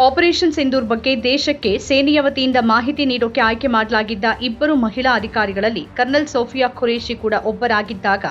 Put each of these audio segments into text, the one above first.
Operation Sindoor ಬಗ್ಗೆ ದೇಶಕ್ಕೆ ಸೇನೆಯ ವತಿಯಿಂದ ಮಾಹಿತಿ ನೀಡೋಕೆ ಆಯ್ಕೆ ಮಾಡಲಾಗಿದ್ದ ಇಬ್ಬರು ಮಹಿಳಾ ಅಧಿಕಾರಿಗಳಲ್ಲಿ ಕರ್ನಲ್ ಸೋಫಿಯಾ ಖುರೇಶಿ ಕೂಡ ಒಬ್ಬರಾಗಿದ್ದಾಗ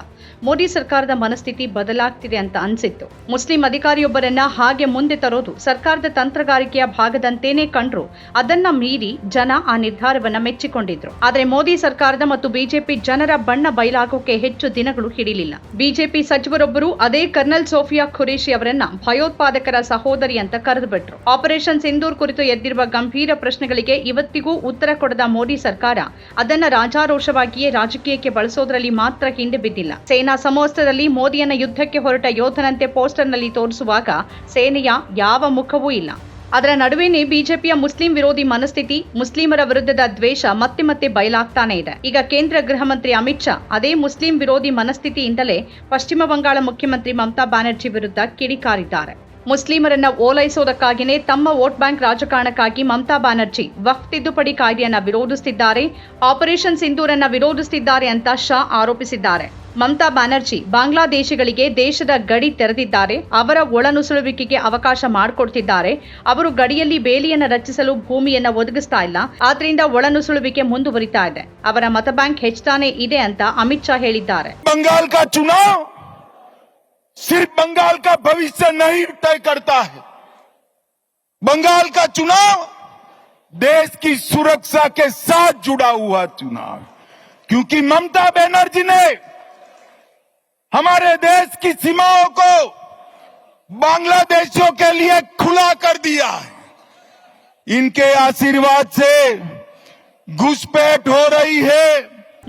ಮೋದಿ ಸರ್ಕಾರದ ಮನಸ್ಥಿತಿ ಬದಲಾಗ್ತಿದೆ ಅಂತ ಅನ್ಸಿತ್ತು. ಮುಸ್ಲಿಂ ಅಧಿಕಾರಿಯೊಬ್ಬರನ್ನ ಹಾಗೆ ಮುಂದೆ ತರೋದು ಸರ್ಕಾರದ ತಂತ್ರಗಾರಿಕೆಯ ಭಾಗದಂತೇನೆ ಕಂಡ್ರು ಅದನ್ನ ಮೀರಿ ಜನ ಆ ನಿರ್ಧಾರವನ್ನ ಮೆಚ್ಚಿಕೊಂಡಿದ್ರು. ಆದರೆ ಮೋದಿ ಸರ್ಕಾರದ ಮತ್ತು ಬಿಜೆಪಿ ಜನರ ಬಣ್ಣ ಬಯಲಾಗೋಕೆ ಹೆಚ್ಚು ದಿನಗಳು ಹಿಡಿಲಿಲ್ಲ. ಬಿಜೆಪಿ ಸಚಿವರೊಬ್ಬರು ಅದೇ ಕರ್ನಲ್ ಸೋಫಿಯಾ ಖುರೇಶಿ ಅವರನ್ನ ಭಯೋತ್ಪಾದಕರ ಸಹೋದರಿ ಅಂತ ಕರೆದು ಬಿಟ್ರು. ಆಪರೇಷನ್ ಸಿಂಧೂರ್ ಕುರಿತು ಎದ್ದಿರುವ ಗಂಭೀರ ಪ್ರಶ್ನೆಗಳಿಗೆ ಇವತ್ತಿಗೂ ಉತ್ತರ ಕೊಡದ ಮೋದಿ ಸರ್ಕಾರ ಅದನ್ನ ರಾಜಾರೋಷವಾಗಿಯೇ ರಾಜಕೀಯಕ್ಕೆ ಬಳಸೋದ್ರಲ್ಲಿ ಮಾತ್ರ ಹಿಂದೆ ಬಿದ್ದಿಲ್ಲ. ಸೇನಾ ಸಮವಸ್ತ್ರದಲ್ಲಿ ಮೋದಿಯನ್ನ ಯುದ್ಧಕ್ಕೆ ಹೊರಟ ಯೋಧನಂತೆ ಪೋಸ್ಟರ್ನಲ್ಲಿ ತೋರಿಸುವಾಗ ಸೇನೆಯ ಯಾವ ಮುಖವೂ ಇಲ್ಲ. ಅದರ ನಡುವೆನೇ ಬಿಜೆಪಿಯ ಮುಸ್ಲಿಂ ವಿರೋಧಿ ಮನಸ್ಥಿತಿ, ಮುಸ್ಲಿಮರ ವಿರುದ್ಧದ ದ್ವೇಷ ಮತ್ತೆ ಮತ್ತೆ ಬಯಲಾಗ್ತಾನೆ ಇದೆ. ಈಗ ಕೇಂದ್ರ ಗೃಹ ಮಂತ್ರಿ ಅಮಿತ್ ಶಾ ಅದೇ ಮುಸ್ಲಿಂ ವಿರೋಧಿ ಮನಸ್ಥಿತಿಯಿಂದಲೇ ಪಶ್ಚಿಮ ಬಂಗಾಳ ಮುಖ್ಯಮಂತ್ರಿ ಮಮತಾ ಬ್ಯಾನರ್ಜಿ ವಿರುದ್ಧ ಕಿಡಿಕಾರಿದ್ದಾರೆ. ಮುಸ್ಲಿಮರನ್ನ ಓಲೈಸೋದಕ್ಕಾಗಿಯೇ ತಮ್ಮ ವೋಟ್ ಬ್ಯಾಂಕ್ ರಾಜಕಾರಣಕ್ಕಾಗಿ ಮಮತಾ ಬ್ಯಾನರ್ಜಿ ವಕ್ಫ್ ತಿದ್ದುಪಡಿ ಕಾಯ್ದೆಯನ್ನ ವಿರೋಧಿಸುತ್ತಿದ್ದಾರೆ, ಆಪರೇಷನ್ ಸಿಂಧೂರನ್ನ ವಿರೋಧಿಸುತ್ತಿದ್ದಾರೆ ಅಂತ ಶಾ ಆರೋಪಿಸಿದ್ದಾರೆ. ಮಮತಾ ಬ್ಯಾನರ್ಜಿ ಬಾಂಗ್ಲಾದೇಶಿಗಳಿಗೆ ದೇಶದ ಗಡಿ ತೆರೆದಿದ್ದಾರೆ, ಅವರ ಒಳನುಸುಳುವಿಕೆಗೆ ಅವಕಾಶ ಮಾಡಿಕೊಡ್ತಿದ್ದಾರೆ, ಅವರು ಗಡಿಯಲ್ಲಿ ಬೇಲಿಯನ್ನ ರಚಿಸಲು ಭೂಮಿಯನ್ನ ಒದಗಿಸ್ತಾ ಇಲ್ಲ, ಆದ್ರಿಂದ ಒಳನುಸುಳುವಿಕೆ ಮುಂದುವರಿತಾ ಇದೆ, ಅವರ ಮತ ಬ್ಯಾಂಕ್ ಹೆಚ್ಚಾನೇ ಇದೆ ಅಂತ ಅಮಿತ್ ಶಾ ಹೇಳಿದ್ದಾರೆ. सिर्फ बंगाल का भविष्य नहीं तय करता है, बंगाल का चुनाव देश की सुरक्षा के साथ जुड़ा हुआ चुनाव, क्योंकि ममता बनर्जी ने हमारे देश की सीमाओं को बांग्लादेशियों के लिए खुला कर दिया है. इनके आशीर्वाद से घुसपैठ हो रही है.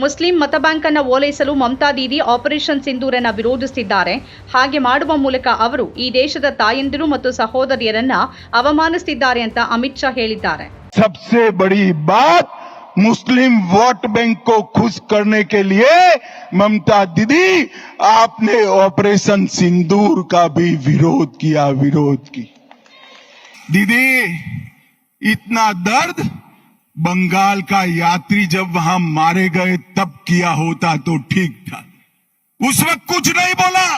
ಮುಸ್ಲಿಂ ಮತ ಬ್ಯಾಂಕ್ ಅನ್ನು ಓಲೈಸಲು ಮಮತಾ ದೀದಿ ಆಪರೇಷನ್ ಸಿಂಧೂರನ್ನ ವಿರೋಧಿಸುತ್ತಿದ್ದಾರೆ. ಹಾಗೆ ಮಾಡುವ ಮೂಲಕ ಅವರು ಈ ದೇಶದ ತಾಯಂದಿರು ಮತ್ತು ಸಹೋದರಿಯರನ್ನ ಅವಮಾನಿಸುತ್ತಿದ್ದಾರೆ ಅಂತ ಅಮಿತ್ ಶಾ ಹೇಳಿದ್ದಾರೆ. सबसे बड़ी बात, मुस्लिम वोट बैंक को खुश करने के लिए ममता दीदी आपने ऑपरेशन सिंदूर का भी विरोध की. दीदी, इतना दर्द बंगाल का यात्री जब वहां मारे गए तब किया होता तो ठीक था. उस वक्त कुछ नहीं बोला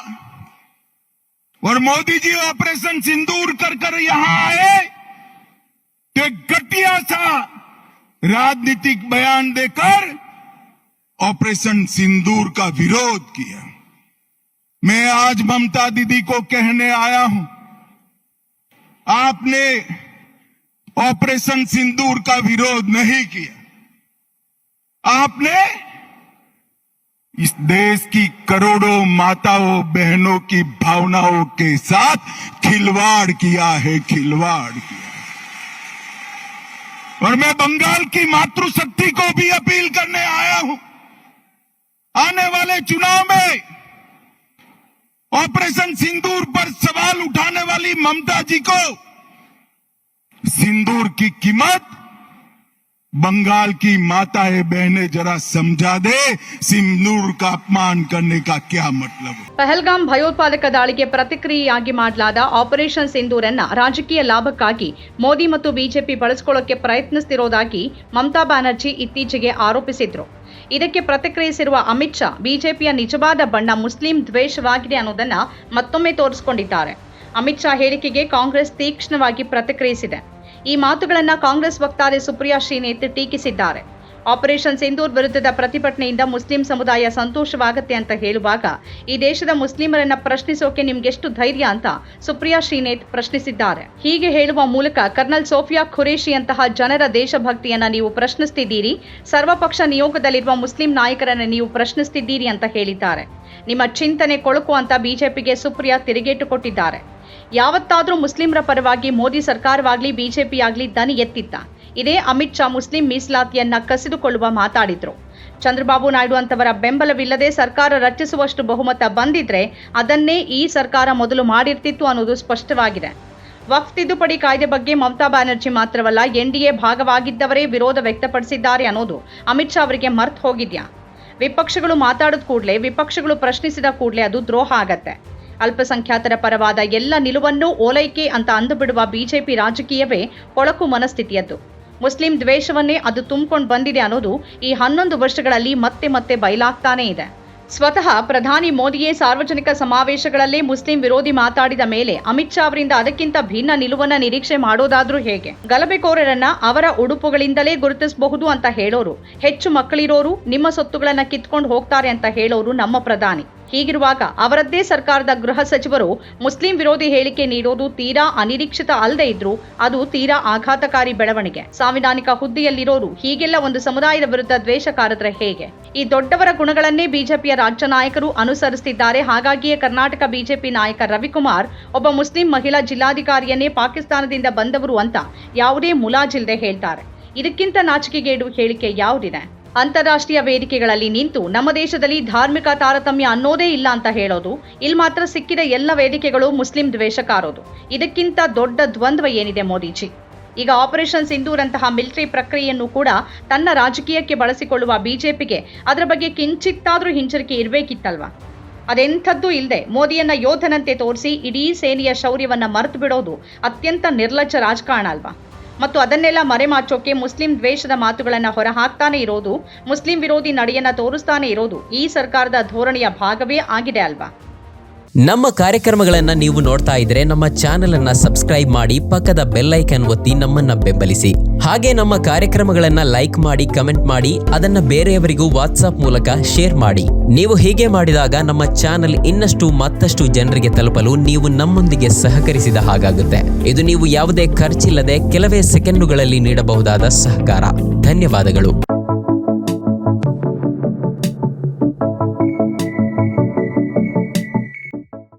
और मोदी जी ऑपरेशन सिंदूर कर यहां आए तो एक घटिया सा राजनीतिक बयान देकर ऑपरेशन सिंदूर का विरोध किया. मैं आज ममता दीदी को कहने आया हूं, आपने ऑपरेशन सिंदूर का विरोध नहीं किया, आपने इस देश की करोड़ों माताओं बहनों की भावनाओं के साथ खिलवाड़ किया है. और मैं बंगाल की मातृशक्ति को भी अपील करने आया हूं, आने वाले चुनाव में ऑपरेशन सिंदूर पर सवाल उठाने वाली ममता जी को सिंदूर की कीमत बंगाल की माताएं बहनें जरा समझा दे, सिंदूर का अपमान करने का क्या मतलब है. ಪಹಲ್ಗಾಮ್ ಭಯೋತ್ಪಾದಕ ದಾಳಿಗೆ ಪ್ರತಿಕ್ರಿಯೆಯಾಗಿ ಮಾಡಲಾದ ಆಪರೇಷನ್ ಸಿಂಧೂರನ್ನ ರಾಜಕೀಯ ಲಾಭಕ್ಕಾಗಿ ಮೋದಿ ಮತ್ತು ಬಿಜೆಪಿ ಬಳಸಿಕೊಳ್ಳೋಕೆ ಪ್ರಯತ್ನಿಸುತ್ತಿರೋದಾಗಿ ಮಮತಾ ಬ್ಯಾನರ್ಜಿ ಇತ್ತೀಚೆಗೆ ಆರೋಪಿಸಿದ್ರು. ಇದಕ್ಕೆ ಪ್ರತಿಕ್ರಿಯಿಸಿರುವ ಅಮಿತ್ ಶಾ ಬಿಜೆಪಿಯ ನಿಜವಾದ ಬಣ್ಣ ಮುಸ್ಲಿಂ ದ್ವೇಷವಾಗಿದೆ ಅನ್ನೋದನ್ನ ಮತ್ತೊಮ್ಮೆ ತೋರಿಸಿಕೊಂಡಿದ್ದಾರೆ. ಅಮಿತ್ ಶಾ ಹೇಳಿಕೆಗೆ ಕಾಂಗ್ರೆಸ್ ತೀಕ್ಷ್ಣವಾಗಿ ಪ್ರತಿಕ್ರಿಯಿಸಿದೆ. ಈ ಮಾತುಗಳನ್ನು ಕಾಂಗ್ರೆಸ್ ವಕ್ತಾರೆ ಸುಪ್ರಿಯಾ ಶ್ರೀನೇತ್ ಟೀಕಿಸಿದ್ದಾರೆ. ಆಪರೇಷನ್ ಸಿಂಧೂರ್ ವಿರುದ್ಧದ ಪ್ರತಿಭಟನೆಯಿಂದ ಮುಸ್ಲಿಂ ಸಮುದಾಯ ಸಂತೋಷವಾಗುತ್ತೆ ಅಂತ ಹೇಳುವಾಗ ಈ ದೇಶದ ಮುಸ್ಲಿಮರನ್ನ ಪ್ರಶ್ನಿಸೋಕೆ ನಿಮ್ಗೆಷ್ಟು ಧೈರ್ಯ ಅಂತ ಸುಪ್ರಿಯಾ ಶ್ರೀನೇತ್ ಪ್ರಶ್ನಿಸಿದ್ದಾರೆ. ಹೀಗೆ ಹೇಳುವ ಮೂಲಕ ಕರ್ನಲ್ ಸೋಫಿಯಾ ಖುರೇಶಿಯಂತಹ ಜನರ ದೇಶಭಕ್ತಿಯನ್ನ ನೀವು ಪ್ರಶ್ನಿಸುತ್ತಿದ್ದೀರಿ, ಸರ್ವಪಕ್ಷ ನಿಯೋಗದಲ್ಲಿರುವ ಮುಸ್ಲಿಂ ನಾಯಕರನ್ನ ನೀವು ಪ್ರಶ್ನಿಸುತ್ತಿದ್ದೀರಿ ಅಂತ ಹೇಳಿದ್ದಾರೆ. ನಿಮ್ಮ ಚಿಂತನೆ ಕೊಳಕು ಅಂತ ಬಿಜೆಪಿಗೆ ಸುಪ್ರಿಯಾ ತಿರುಗೇಟು ಕೊಟ್ಟಿದ್ದಾರೆ. ಯಾವತ್ತಾದ್ರೂ ಮುಸ್ಲಿಮರ ಪರವಾಗಿ ಮೋದಿ ಸರ್ಕಾರವಾಗ್ಲಿ ಬಿಜೆಪಿಯಾಗ್ಲಿ ದನಿ ಎತ್ತಿತ್ತ? ಇದೇ ಅಮಿತ್ ಶಾ ಮುಸ್ಲಿಂ ಮೀಸಲಾತಿಯನ್ನ ಕಸಿದುಕೊಳ್ಳುವ ಮಾತಾಡಿದ್ರು. ಚಂದ್ರಬಾಬು ನಾಯ್ಡು ಅಂತವರ ಬೆಂಬಲವಿಲ್ಲದೆ ಸರ್ಕಾರ ರಚಿಸುವಷ್ಟು ಬಹುಮತ ಬಂದಿದ್ರೆ ಅದನ್ನೇ ಈ ಸರ್ಕಾರ ಮೊದಲು ಮಾಡಿರ್ತಿತ್ತು ಅನ್ನೋದು ಸ್ಪಷ್ಟವಾಗಿದೆ. ವಕ್ಫ್ ತಿದ್ದುಪಡಿ ಕಾಯ್ದೆ ಬಗ್ಗೆ ಮಮತಾ ಬ್ಯಾನರ್ಜಿ ಮಾತ್ರವಲ್ಲ, ಎನ್ಡಿಎ ಭಾಗವಾಗಿದ್ದವರೇ ವಿರೋಧ ವ್ಯಕ್ತಪಡಿಸಿದ್ದಾರೆ ಅನ್ನೋದು ಅಮಿತ್ ಶಾ ಅವರಿಗೆ ಮರ್ತು ಹೋಗಿದ್ಯಾ? ವಿಪಕ್ಷಗಳು ಮಾತಾಡಿದ ಕೂಡಲೇ, ವಿಪಕ್ಷಗಳು ಪ್ರಶ್ನಿಸಿದ ಕೂಡಲೇ ಅದು ದ್ರೋಹ ಆಗತ್ತೆ. ಅಲ್ಪಸಂಖ್ಯಾತರ ಪರವಾದ ಎಲ್ಲ ನಿಲುವನ್ನು ಓಲೈಕೆ ಅಂತ ಅಂದುಬಿಡುವ ಬಿಜೆಪಿ ರಾಜಕೀಯವೇ ಕೊಳಕು ಮನಸ್ಥಿತಿಯದ್ದು. ಮುಸ್ಲಿಂ ದ್ವೇಷವನ್ನೇ ಅದು ತುಂಬಿಕೊಂಡು ಬಂದಿದೆ ಅನ್ನೋದು ಈ 11 ವರ್ಷಗಳಲ್ಲಿ ಮತ್ತೆ ಮತ್ತೆ ಬಯಲಾಗ್ತಾನೇ ಇದೆ. ಸ್ವತಃ ಪ್ರಧಾನಿ ಮೋದಿಯೇ ಸಾರ್ವಜನಿಕ ಸಮಾವೇಶಗಳಲ್ಲೇ ಮುಸ್ಲಿಂ ವಿರೋಧಿ ಮಾತಾಡಿದ ಮೇಲೆ ಅಮಿತ್ ಶಾ ಅವರಿಂದ ಅದಕ್ಕಿಂತ ಭಿನ್ನ ನಿಲುವನ್ನ ನಿರೀಕ್ಷೆ ಮಾಡೋದಾದ್ರೂ ಹೇಗೆ? ಗಲಭೆಕೋರರನ್ನ ಅವರ ಉಡುಪುಗಳಿಂದಲೇ ಗುರುತಿಸಬಹುದು ಅಂತ ಹೇಳೋರು, ಹೆಚ್ಚು ಮಕ್ಕಳಿರೋರು ನಿಮ್ಮ ಸೊತ್ತುಗಳನ್ನ ಕಿತ್ಕೊಂಡು ಹೋಗ್ತಾರೆ ಅಂತ ಹೇಳೋರು ನಮ್ಮ ಪ್ರಧಾನಿ. ಹೀಗಿರುವಾಗ ಅವರದ್ದೇ ಸರ್ಕಾರದ ಗೃಹ ಸಚಿವರು ಮುಸ್ಲಿಂ ವಿರೋಧಿ ಹೇಳಿಕೆ ನೀಡೋದು ತೀರಾ ಅನಿರೀಕ್ಷಿತ ಅಲ್ಲದೆ ಇದ್ರೂ ಅದು ತೀರಾ ಆಘಾತಕಾರಿ ಬೆಳವಣಿಗೆ. ಸಾಂವಿಧಾನಿಕ ಹುದ್ದೆಯಲ್ಲಿರೋರು ಹೀಗೆಲ್ಲ ಒಂದು ಸಮುದಾಯದ ವಿರುದ್ಧ ದ್ವೇಷ ಕಾರಿದ್ರೆ ಹೇಗೆ? ಈ ದೊಡ್ಡವರ ಗುಣಗಳನ್ನೇ ಬಿಜೆಪಿಯ ರಾಜ್ಯ ನಾಯಕರು ಅನುಸರಿಸುತ್ತಿದ್ದಾರೆ. ಹಾಗಾಗಿಯೇ ಕರ್ನಾಟಕ ಬಿಜೆಪಿ ನಾಯಕ ರವಿಕುಮಾರ್ ಒಬ್ಬ ಮುಸ್ಲಿಂ ಮಹಿಳಾ ಜಿಲ್ಲಾಧಿಕಾರಿಯನ್ನೇ ಪಾಕಿಸ್ತಾನದಿಂದ ಬಂದವರು ಅಂತ ಯಾವುದೇ ಮುಲಾಜಿಲ್ಲದೆ ಹೇಳ್ತಾರೆ. ಇದಕ್ಕಿಂತ ನಾಚಿಕೆಗೇಡು ಹೇಳಿಕೆ ಯಾವುದಿದೆ? ಅಂತಾರಾಷ್ಟ್ರೀಯ ವೇದಿಕೆಗಳಲ್ಲಿ ನಿಂತು ನಮ್ಮ ದೇಶದಲ್ಲಿ ಧಾರ್ಮಿಕ ತಾರತಮ್ಯ ಅನ್ನೋದೇ ಇಲ್ಲ ಅಂತ ಹೇಳೋದು, ಇಲ್ಲಿ ಮಾತ್ರ ಸಿಕ್ಕಿದ ಎಲ್ಲ ವೇದಿಕೆಗಳು ಮುಸ್ಲಿಂ ದ್ವೇಷ ಕಾರೋದು. ಇದಕ್ಕಿಂತ ದೊಡ್ಡ ದ್ವಂದ್ವ ಏನಿದೆ ಮೋದಿಜಿ? ಈಗ ಆಪರೇಷನ್ ಸಿಂಧೂರ್ ಅಂತಹ ಮಿಲಿಟರಿ ಪ್ರಕ್ರಿಯೆಯನ್ನು ಕೂಡ ತನ್ನ ರಾಜಕೀಯಕ್ಕೆ ಬಳಸಿಕೊಳ್ಳುವ ಬಿಜೆಪಿಗೆ ಅದರ ಬಗ್ಗೆ ಕಿಂಚಿತ್ತಾದ್ರೂ ಹಿಂಜರಿಕೆ ಇರಬೇಕಿತ್ತಲ್ವಾ? ಅದೆಂಥದ್ದೂ ಇಲ್ಲದೆ ಮೋದಿಯನ್ನ ಯೋಧನಂತೆ ತೋರಿಸಿ ಇಡೀ ಸೇನೆಯ ಶೌರ್ಯವನ್ನ ಮರೆತು ಬಿಡೋದು ಅತ್ಯಂತ ನಿರ್ಲಜ್ಜ ರಾಜಕಾರಣ ಅಲ್ವಾ? ಮತ್ತು ಅದನ್ನೆಲ್ಲ ಮರೆಮಾಚೋಕೆ ಮುಸ್ಲಿಂ ದ್ವೇಷದ ಮಾತುಗಳನ್ನು ಹೊರಹಾಕ್ತಾನೆ ಇರೋದು, ಮುಸ್ಲಿಂ ವಿರೋಧಿ ನಡೆಯನ್ನ ತೋರಿಸ್ತಾನೆ ಇರೋದು ಈ ಸರ್ಕಾರದ ಧೋರಣೆಯ ಭಾಗವೇ ಆಗಿದೆ ಅಲ್ವಾ? ನಮ್ಮ ಕಾರ್ಯಕ್ರಮಗಳನ್ನು ನೀವು ನೋಡ್ತಾ ಇದ್ರೆ ನಮ್ಮ ಚಾನೆಲ್ ಅನ್ನ ಸಬ್ಸ್ಕ್ರೈಬ್ ಮಾಡಿ, ಪಕ್ಕದ ಬೆಲ್ ಐಕಾನ್ ಒತ್ತಿ ನಮ್ಮನ್ನ ಬೆಂಬಲಿಸಿ. ಹಾಗೆ ನಮ್ಮ ಕಾರ್ಯಕ್ರಮಗಳನ್ನ ಲೈಕ್ ಮಾಡಿ, ಕಮೆಂಟ್ ಮಾಡಿ, ಅದನ್ನ ಬೇರೆಯವರಿಗೂ ವಾಟ್ಸ್ಆಪ್ ಮೂಲಕ ಶೇರ್ ಮಾಡಿ. ನೀವು ಹೀಗೆ ಮಾಡಿದಾಗ ನಮ್ಮ ಚಾನೆಲ್ ಮತ್ತಷ್ಟು ಜನರಿಗೆ ತಲುಪಲು ನೀವು ನಮ್ಮೊಂದಿಗೆ ಸಹಕರಿಸಿದ ಹಾಗಾಗುತ್ತೆ. ಇದು ನೀವು ಯಾವುದೇ ಖರ್ಚಿಲ್ಲದೆ ಕೆಲವೇ ಸೆಕೆಂಡುಗಳಲ್ಲಿ ನೀಡಬಹುದಾದ ಸಹಕಾರ. ಧನ್ಯವಾದಗಳು.